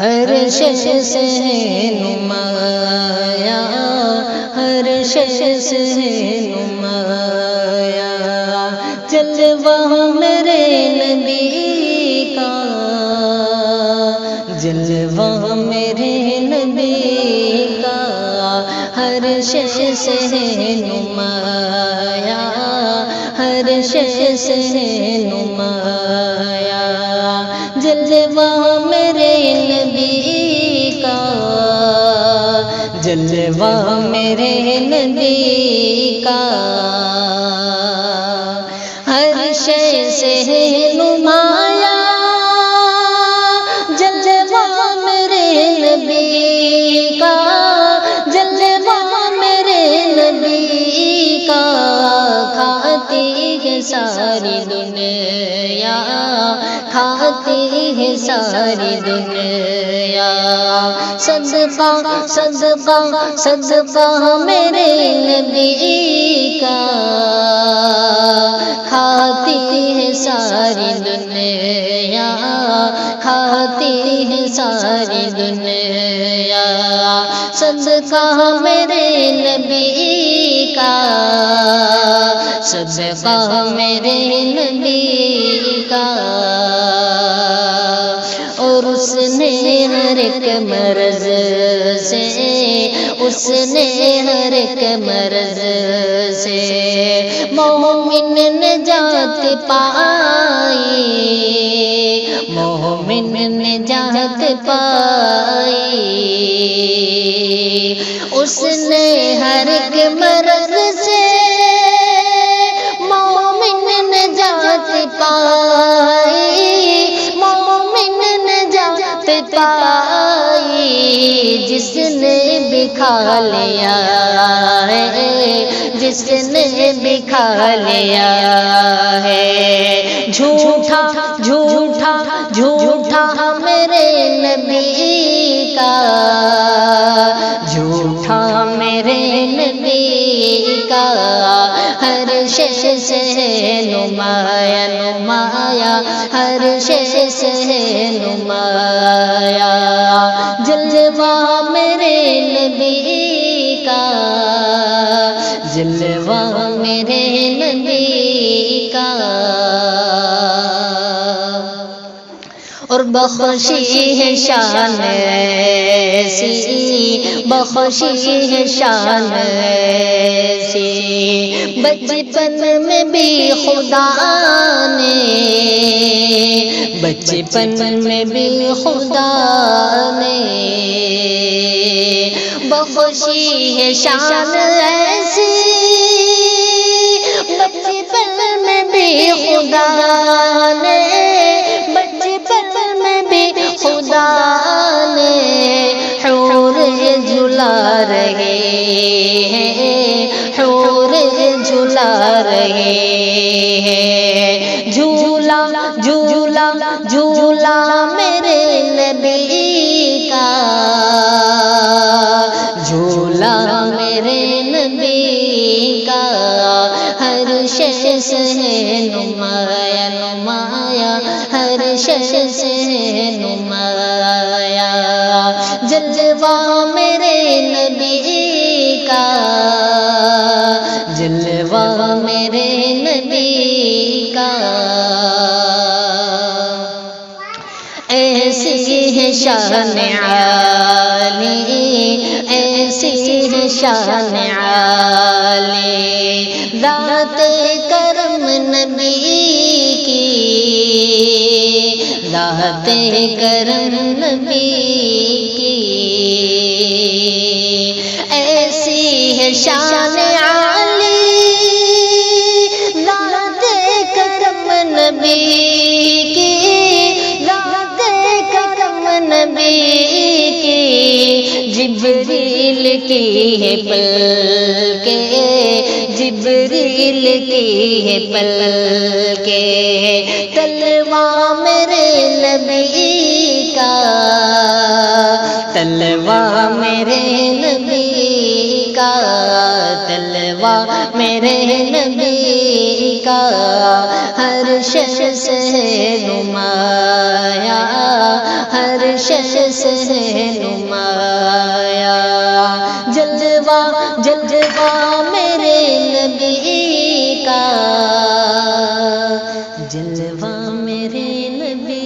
ہر شے سے نمایا، ہر شے سے نمایا، جلوہ میرے نبی کا، جلوہ میرے نبی کا، ہر شے سے نمایا، ہر شے سے نمایا، جلوہ میرے نبی کا، جلوہ میرے نبی کا، ہر شے سے نمایا، جلوہ میرے نبی کا، جلوہ میرے نبی کا، کھاتی ہے ساری دنیا، کھاتی ہے ساری دنیا، صدقہ صدقہ صدقہ میرے نبی کا، کھاتی ہے ساری دنیا، کھاتی ہے ساری دنیا، صدقہ میرے نبی کا، صدقہ میرے نبی کا، اور اس نے ہر ایک مرض سے، اس نے ہر ایک مرض سے مومن نجات پائی، مومن نجات پائی، اس نے ہر ایک مرض سے مومن نجات پائی، مومن نجات پائی، جس نے بھی کھا لیا ہے، جس نے بھی کھا لیا ہے، جھوٹا جھوٹا جھوٹا میرے نبی کا، جھوٹا میرے نبی کا، ہر شے سے نمایا نمایا، ہر شے سے نمایا، جلوہ میرے نبی کا، جلوہ میرے نبی کا، اور بخشی ہے شان ایسی، بخشی ہے شان ایسی، بچپن میں بھی خدا نے، بچپن میں بھی خدا نے بخشی ہے شان ایسی، بچپن میں بھی خدا نے، بچپن میں بھی خدا نے حور جھلا رہے ہیں، حور جھلا رہے ہیں، جھولا جھولا جھولا میرے نبی کا، جھولا میرے نبی کا، ہر شے سے نمایا نمایا، ہر شے سے نمایا، جلوہ میرے نبی کا، جلوہ میرے نبی کا، ایسی ہے شان عالی، ایسی ہے شان عالی، ذات کرم نبی کی، ذات کرم نبی کی، ایسی ہے شان عالی، ذات کرم نبی کی، نبی کی، جبریل کی ہے پلکیں، جبریل کی ہے پلکیں، تلوہ میرے نبی کا، تلوہ میرے نبی کا، تلوہ میرے نبی کا، ہر شے سے نمایا، ہر محشر سے ہے نمایا، جلوہ جلوہ میرے نبی کا، جلوہ میرے نبی